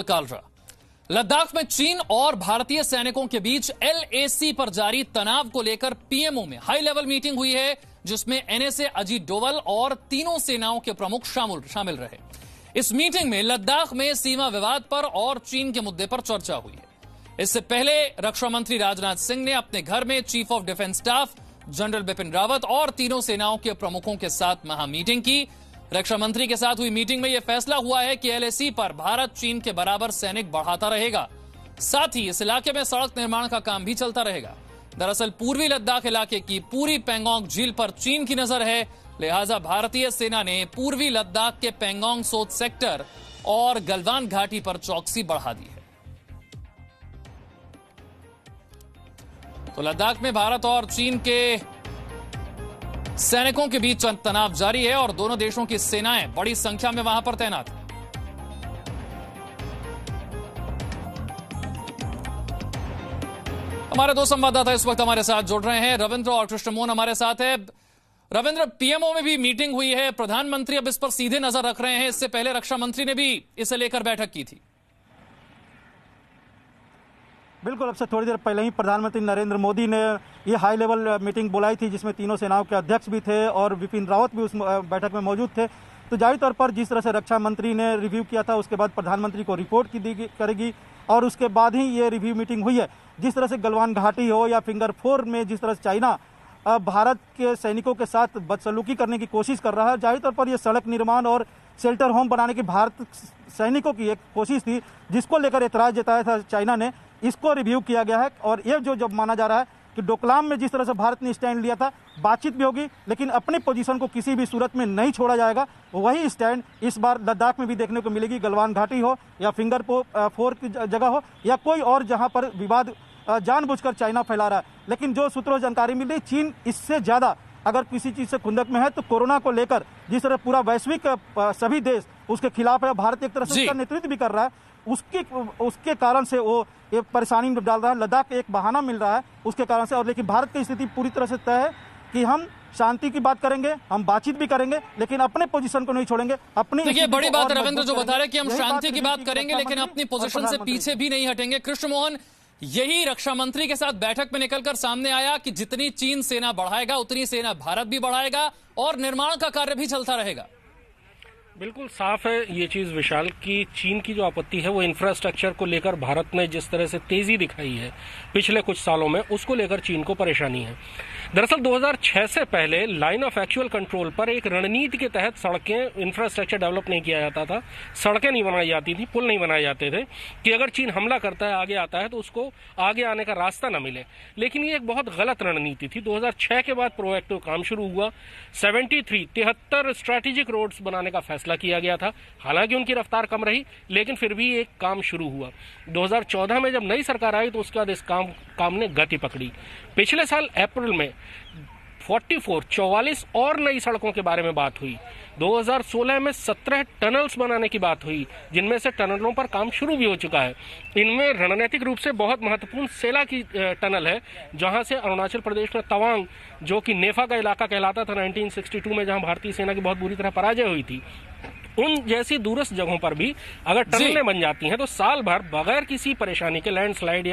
कालरा। लद्दाख में चीन और भारतीय सैनिकों के बीच LAC पर जारी तनाव को लेकर PMO में हाई लेवल मीटिंग हुई है, जिसमें NSA अजीत डोवल और तीनों सेनाओं के प्रमुख शामिल रहे। इस मीटिंग में लद्दाख में सीमा विवाद पर और चीन के मुद्दे पर चर्चा हुई है। इससे पहले रक्षा मंत्री राजनाथ सिंह ने अपने घर में chief of defence staff general Bipin Rawat और तीनों सेनाओं के प्रमुखों के साथ महा मीटिंग की। रक्षा मंत्री के साथ हुई मीटिंग में यह फैसला हुआ है कि LAC पर भारत चीन के बराबर सैनिक बढ़ाता रहेगा, साथ ही इस इलाके में सड़क निर्माण का काम भी चलता रहेगा। दरअसल पूर्वी लद्दाख इलाके की पूरी पेंगोंग झील पर चीन की नजर है, लिहाजा भारतीय सेना ने पूर्वी लद्दाख के पेंगोंग सोत सेक्टर और गलवान घाटी पर चौकसी बढ़ा दी है। तो लद्दाख में भारत और चीन के सैनिकों के बीच तनाव जारी है और दोनों देशों की सेनाएं बड़ी संख्या में वहां पर तैनात हैं। हमारे दो संवाददाता इस वक्त हमारे साथ जुड़ रहे हैं, रविंद्र और कृष्णमोहन हमारे साथ है। रविंद्र, PMO में भी मीटिंग हुई है, प्रधानमंत्री अब इस पर सीधे नजर रख रहे हैं, इससे पहले रक्षा मंत्री ने भी इसे लेकर बैठक की थी। बिल्कुल, अब से थोड़ी देर पहले ही प्रधानमंत्री नरेंद्र मोदी ने ये हाई लेवल मीटिंग बुलाई थी, जिसमें तीनों सेनाओं के अध्यक्ष भी थे और बिपिन रावत भी उस बैठक में मौजूद थे। तो जाहिर तौर पर जिस तरह से रक्षा मंत्री ने रिव्यू किया था, उसके बाद प्रधानमंत्री को रिपोर्ट करेगी और उसके बाद ही ये रिव्यू मीटिंग हुई है। जिस तरह से गलवान घाटी हो या फिंगर 4 में जिस तरह से चाइना भारत के सैनिकों के साथ बदसलूकी करने की कोशिश कर रहा है, जाहिर तौर पर यह सड़क निर्माण और शेल्टर होम बनाने की भारत सैनिकों की एक कोशिश थी, जिसको लेकर एतराज जताया था चाइना ने। इसको रिव्यू किया गया है और ये जो माना जा रहा है कि डोकलाम में जिस तरह से भारत ने स्टैंड लिया था, बातचीत भी होगी, लेकिन अपनी पोजीशन को किसी भी सूरत में नहीं छोड़ा जाएगा। वही स्टैंड इस बार लद्दाख में भी देखने को मिलेगी, गलवान घाटी हो या फिंगर 4 की जगह हो या कोई और जहां पर विवाद जानबूझकर चाइना फैला रहा है। लेकिन जो सूत्रों से जानकारी मिल रही, चीन इससे ज्यादा अगर किसी चीज से खुंदक में है तो कोरोना को लेकर जिस तरह पूरा वैश्विक सभी देश उसके खिलाफ है, भारत एक तरह से उसका नेतृत्व भी कर रहा है, उसके कारण से वो ये परेशानी में डाल रहा है। लद्दाख एक बहाना मिल रहा है उसके कारण से। और लेकिन भारत की स्थिति पूरी तरह से तय है कि हम शांति की बात करेंगे, हम बातचीत भी करेंगे, लेकिन अपने पोजीशन को नहीं छोड़ेंगे। अपनी देखिए, बड़ी बात है रविंद्र जो बता रहे हैं कि हम शांति की बात करेंगे लेकिन अपनी पोजीशन से पीछे भी नहीं हटेंगे। कृष्णमोहन, यही रक्षा मंत्री के साथ बैठक में निकलकर सामने आया कि जितनी चीन सेना बढ़ाएगा उतनी सेना भारत भी बढ़ाएगा और निर्माण का कार्य भी चलता रहेगा। बिल्कुल साफ है ये चीज विशाल की चीन की जो आपत्ति है वो इंफ्रास्ट्रक्चर को लेकर भारत ने जिस तरह से तेजी दिखाई है पिछले कुछ सालों में, उसको लेकर चीन को परेशानी है। दरअसल 2006 से पहले लाइन ऑफ एक्चुअल कंट्रोल पर एक रणनीति के तहत सड़कें इंफ्रास्ट्रक्चर डेवलप नहीं किया जाता था, सड़कें नहीं बनाई जाती थी, पुल नहीं बनाए जाते थे कि अगर चीन हमला करता है, आगे आता है तो उसको आगे आने का रास्ता न मिले। लेकिन ये एक बहुत गलत रणनीति थी। 2006 के बाद प्रोएक्टिव काम शुरू हुआ, 73 स्ट्रैटेजिक रोड्स बनाने का फैसला किया गया था। हालांकि उनकी रफ्तार कम रही, लेकिन फिर भी एक काम शुरू हुआ। 2014 में जब नई सरकार आई तो उसके बाद इस काम ने गति पकड़ी। पिछले साल अप्रैल में 44 और नई सड़कों के बारे में बात हुई। 2016 में 17 टनल्स बनाने की बात हुई, जिनमें से टनलों पर काम शुरू भी हो चुका है। इनमें रणनीतिक रूप से बहुत महत्वपूर्ण सेला की टनल है, जहां से अरुणाचल प्रदेश में तवांग, जो कि नेफा का इलाका कहलाता था 1962 में, जहां भारतीय सेना की बहुत बुरी तरह पराजय हुई थी, उन जैसी दूरस्थ जगहों पर भी अगर टनलें बन जाती हैं तो साल भर बगैर किसी परेशानी के लैंडस्लाइड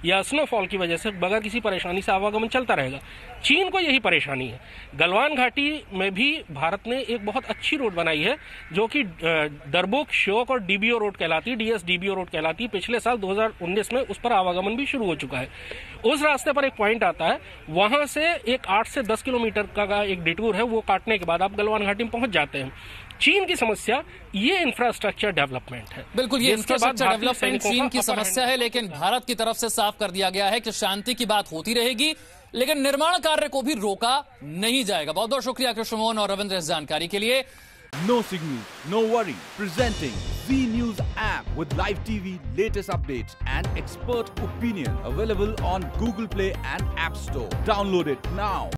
या स्नोफॉल की वजह से बगैर किसी परेशानी से आवागमन चलता रहेगा। चीन को यही परेशानी है। गलवान घाटी में भी भारत ने एक बहुत अच्छी रोड बनाई है, जो कि दरबुक, श्योक और DBO रोड कहलाती है, DS-DBO रोड कहलाती है। पिछले साल 2019 में उस पर आवागमन भी शुरू हो चुका है। उस रास्ते पर एक पॉइंट आता है, वहां से एक 8 से 10 किलोमीटर का एक डिटूर है, वो काटने के बाद आप गलवान घाटी में पहुंच जाते हैं। चीन की समस्या ये इंफ्रास्ट्रक्चर डेवलपमेंट है। बिल्कुल, ये इंफ्रास्ट्रक्चर डेवलपमेंट चीन की समस्या है, लेकिन भारत की तरफ से साफ कर दिया गया है कि शांति की बात होती रहेगी, लेकिन निर्माण कार्य को भी रोका नहीं जाएगा। बहुत बहुत शुक्रिया कृष्णमोहन और रविंद्र इस जानकारी के लिए। No signal, no worry. Presenting Zee News app with live TV, latest updates and expert opinion. Available on Google Play and App Store. Download it now.